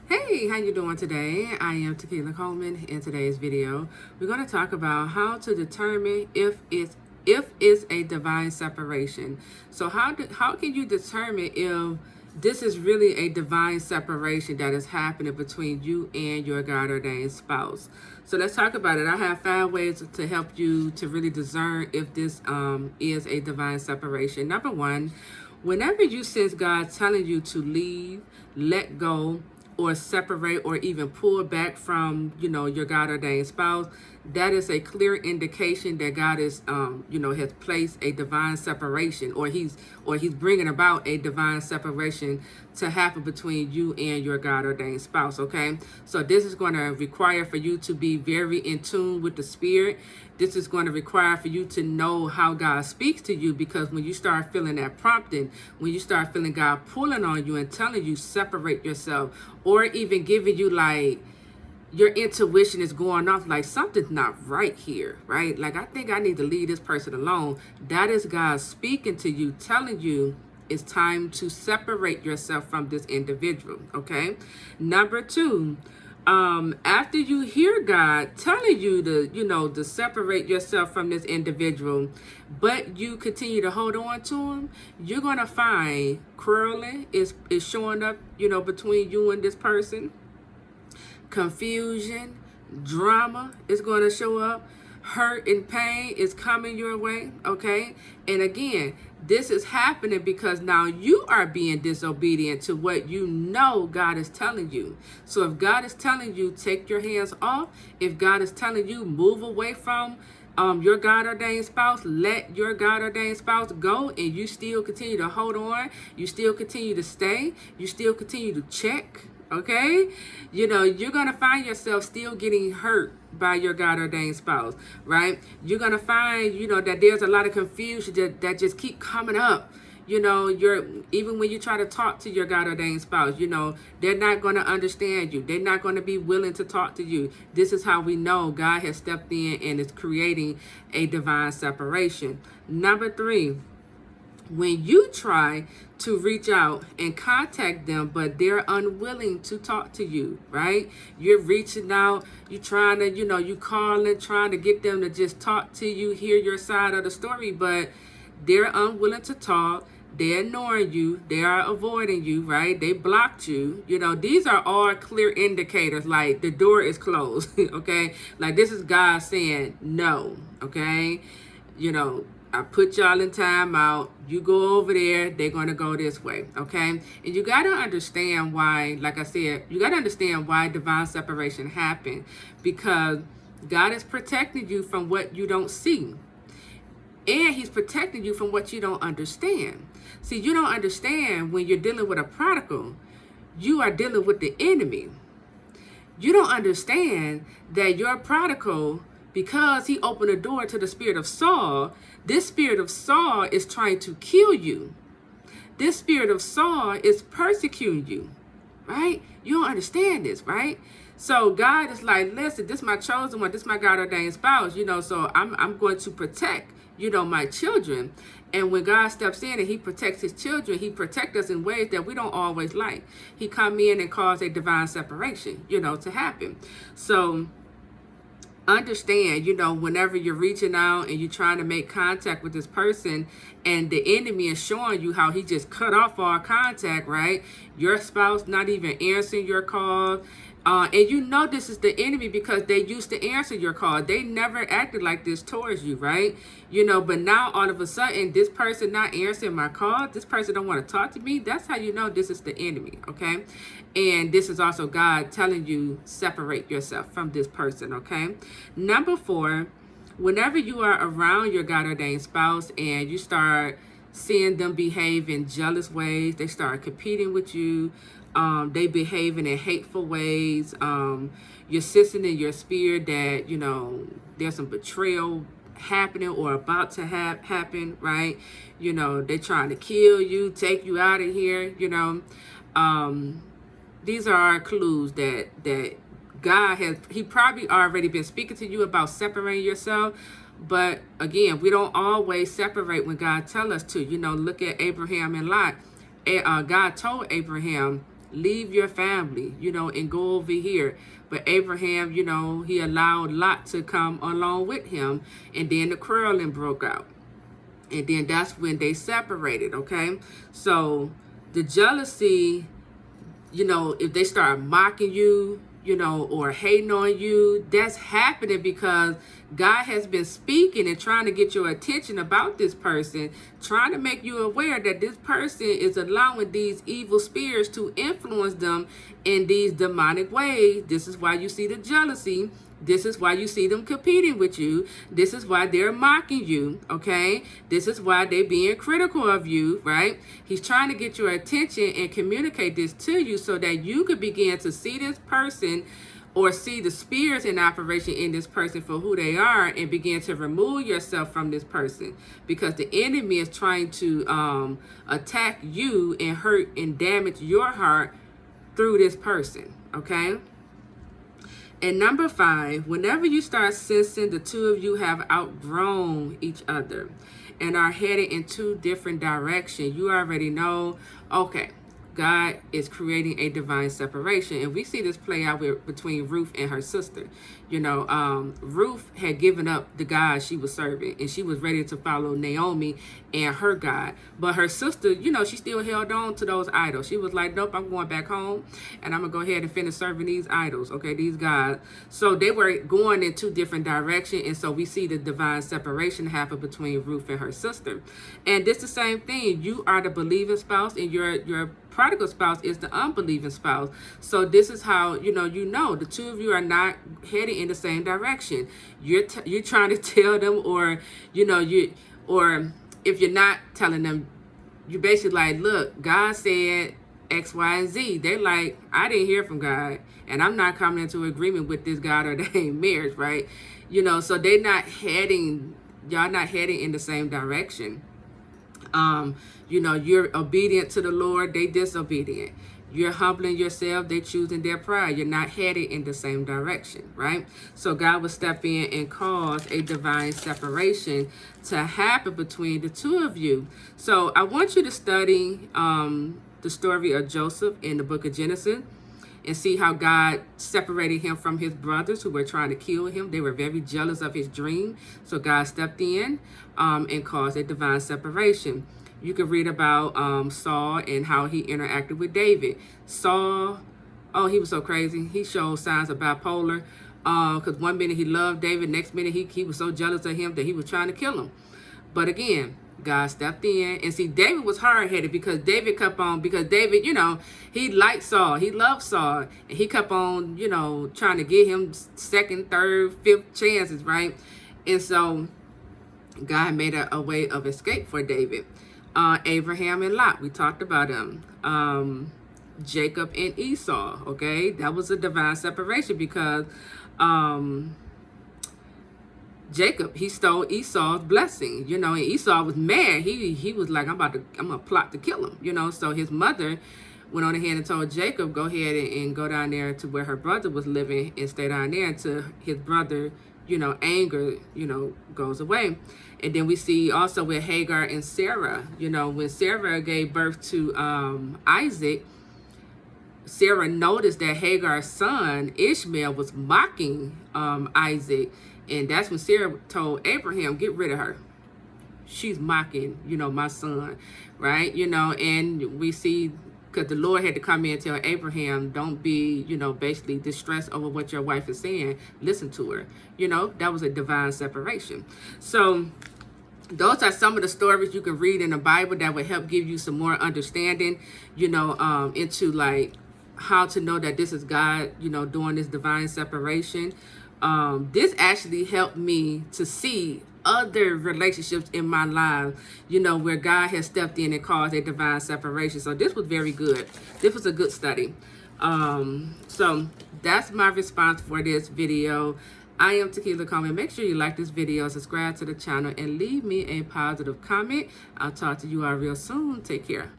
Hey, how you doing today? I am Tequila Coleman. In today's video, we're going to talk about how to determine if it's a divine separation. So how can you determine if this is really a divine separation that is happening between you and your God ordained spouse? So let's talk about it. I have 5 ways to help you to really discern if this is a divine separation. Number 1, whenever you sense God telling you to leave, let go, or separate, or even pull back from, your God ordained spouse, that is a clear indication that God is, has placed a divine separation, or he's bringing about a divine separation to happen between you and your God ordained spouse. Okay, so this is going to require for you to be very in tune with the Spirit. This is going to require for you to know how God speaks to you, because when you start feeling that prompting, when you start feeling God pulling on you and telling you separate yourself, or even giving you like your intuition is going off like something's not right here, right? Like, I think I need to leave this person alone. That is God speaking to you, telling you it's time to separate yourself from this individual. Okay. Number 2, after you hear God telling you to separate yourself from this individual, but you continue to hold on to him, you're going to find quarreling is showing up, between you and this person. Confusion, drama is going to show up. Hurt and pain is coming your way. Okay. And again, this is happening because now you are being disobedient to what God is telling you. So if God is telling you take your hands off, if God is telling you move away from your God ordained spouse, let your God ordained spouse go, and you still continue to hold on, you still continue to stay, you still continue to check. Okay, you're going to find yourself still getting hurt by your God ordained spouse, right? You're going to find, that there's a lot of confusion that just keep coming up. Even when you try to talk to your God ordained spouse, they're not going to understand you. They're not going to be willing to talk to you. This is how we know God has stepped in and is creating a divine separation. Number 3, when you try to reach out and contact them, but they're unwilling to talk to you, right? You're reaching out, you're trying to, you calling, trying to get them to just talk to you, hear your side of the story, but they're unwilling to talk. They're ignoring you. They are avoiding you, right? They blocked you. These are all clear indicators, like the door is closed, okay? Like, this is God saying no, okay? I put y'all in timeout. You go over there, they're going to go this way, okay? And you got to understand why, like I said, you got to understand why divine separation happened, because God is protecting you from what you don't see. And he's protecting you from what you don't understand. See, you don't understand when you're dealing with a prodigal, you are dealing with the enemy. You don't understand that your prodigal, because he opened a door to the spirit of Saul, this spirit of Saul is trying to kill you. This spirit of Saul is persecuting you, right? You don't understand this, right? So God is like, listen, this is my chosen one. This is my God ordained spouse, so I'm going to protect, my children. And when God steps in and he protects his children, he protects us in ways that we don't always like. He come in and cause a divine separation, to happen. So understand, whenever you're reaching out and you're trying to make contact with this person, and the enemy is showing you how he just cut off all contact, right? Your spouse not even answering your calls. And this is the enemy because they used to answer your call. They never acted like this towards you, right? But now all of a sudden, this person not answering my call, this person don't want to talk to me. That's how you know this is the enemy, okay? And this is also God telling you separate yourself from this person, okay? Number 4, whenever you are around your God ordained spouse and you start seeing them behave in jealous ways, they start competing with you, they behaving in hateful ways, you're sensing in your spirit that, there's some betrayal happening or about to happen, right? They're trying to kill you, take you out of here, these are clues that God he probably already been speaking to you about separating yourself. But again, we don't always separate when God tells us to. Look at Abraham and Lot. God told Abraham, leave your family, and go over here. But Abraham, he allowed Lot to come along with him, and then the quarreling broke out. And then that's when they separated, okay? So the jealousy, if they start mocking you, or hating on you, that's happening because God has been speaking and trying to get your attention about this person, trying to make you aware that this person is allowing these evil spirits to influence them in these demonic ways. This is why you see the jealousy. This is why you see them competing with you. This is why they're mocking you, okay? This is why they're being critical of you, right? He's trying to get your attention and communicate this to you so that you could begin to see this person or see the spirits in operation in this person for who they are and begin to remove yourself from this person, because the enemy is trying to attack you and hurt and damage your heart through this person, okay? And number 5, whenever you start sensing the two of you have outgrown each other and are headed in 2 different directions, you already know, okay, God is creating a divine separation. And we see this play out between Ruth and her sister. Ruth had given up the God she was serving, and she was ready to follow Naomi and her God. But her sister, she still held on to those idols. She was like, nope, I'm going back home, and I'm going to go ahead and finish serving these idols, okay, these gods. So they were going in 2 different directions, and so we see the divine separation happen between Ruth and her sister. And this is the same thing. You are the believing spouse, and your prodigal spouse is the unbelieving spouse. So this is how the 2 of you are not heading in the same direction. You're trying to tell them, or or if you're not telling them, you're basically like, look, God said X, Y, and Z. They're like, I didn't hear from God, and I'm not coming into agreement with this God ordained marriage, right? So y'all not heading in the same direction. You're obedient to the Lord, they disobedient. You're humbling yourself, they choosing their pride. You're not headed in the same direction, right? So God will step in and cause a divine separation to happen between the 2 of you. So I want you to study the story of Joseph in the book of Genesis and see how God separated him from his brothers who were trying to kill him. They were very jealous of his dream. So God stepped in and caused a divine separation. You can read about Saul and how he interacted with David. Saul, he was so crazy. He showed signs of bipolar, because one minute he loved David, next minute he was so jealous of him that he was trying to kill him. But again, God stepped in. And see, David was hard-headed because David, he liked Saul. He loved Saul. And he kept on, trying to get him 2nd, 3rd, 5th chances, right? And so God made a way of escape for David. Abraham and Lot, we talked about them. Jacob and Esau, okay? That was a divine separation because Jacob, he stole Esau's blessing, and Esau was mad. He was like, I'm gonna plot to kill him, so his mother went on ahead and told Jacob, go ahead and go down there to where her brother was living and stay down there until his brother, anger, goes away. And then we see also with Hagar and Sarah, when Sarah gave birth to Isaac, Sarah noticed that Hagar's son, Ishmael, was mocking Isaac. And that's when Sarah told Abraham, get rid of her. She's mocking, my son, right? And we see, because the Lord had to come in and tell Abraham, don't be, basically distressed over what your wife is saying. Listen to her. That was a divine separation. So those are some of the stories you can read in the Bible that will help give you some more understanding, into like how to know that this is God, doing this divine separation. This actually helped me to see other relationships in my life, where God has stepped in and caused a divine separation. So this was very good. This was a good study. So that's my response for this video. I am Tequila Coleman. Make sure you like this video, subscribe to the channel, and leave me a positive comment. I'll talk to you all real soon. Take care.